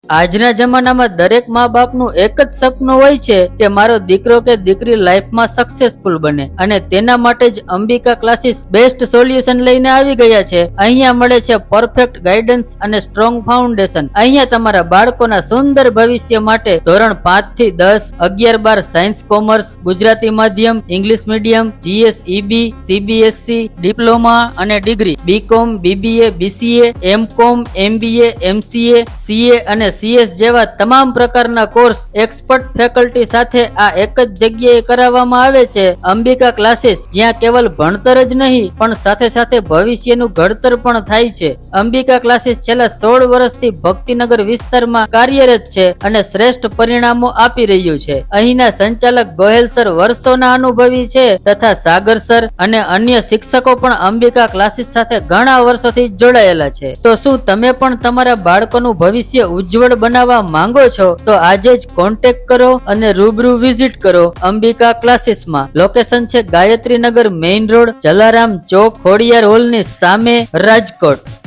આજના જમાનામાં દરેક મા બાપનું એક જ સપનું હોય છે કે મારો દીકરો કે દીકરી લાઈફમાં સક્સેસફુલ બને, અને તેના માટે જ અંબિકા ક્લાસીસ બેસ્ટ સોલ્યુશન લઈને આવી ગયા છે. અહીંયા મળે છે પરફેક્ટ ગાઈડન્સ અને સ્ટ્રોંગ ફાઉન્ડેશન. અહીંયા તમારા બાળકોના સુંદર ભવિષ્ય માટે ધોરણ 5 થી 10, 11-12 સાયન્સ કોમર્સ, ગુજરાતી માધ્યમ, English medium, GS EB, CBSE, diploma અને degree, BCom, BBA, BCA, MCom, MBA, MCA, CA અને CS જેવા તમામ પ્રકારના કોર્સ એક્સપર્ટ ફેકલ્ટી સાથે આ એક જ જગ્યાએ કરાવવામાં આવે છે. અંબિકા ક્લાસીસ, જ્યાં કેવલ ભણતર જ નહીં પણ સાથે સાથે ભવિષ્યનું ઘડતર પણ થાય છે. અંબિકા ક્લાસીસ છેલ્લા 16 વર્ષથી ભક્તિનગર વિસ્તારમાં કાર્યરત છે અને શ્રેષ્ઠ પરિણામો આપી રહ્યું છે. અહીંના સંચાલક ગોહેલ સર વર્ષોના અનુભવી છે તથા સાગર સર અને અન્ય શિક્ષકો પણ અંબિકા ક્લાસીસ સાથે ઘણા વર્ષોથી જોડાયેલા છે. તો શું તમે પણ તમારા બાળકોનું ભવિષ્ય ઉજ્જવળ બનાવવા માંગો છો? તો આજે જ કોન્ટેક્ટ કરો અને રૂબરૂ વિઝિટ કરો અંબિકા ક્લાસીસમાં. લોકેશન છે ગાયત્રીનગર મેઇન રોડ, જલારામ ચોક, ખોડિયાર હોલની સામે, રાજકોટ.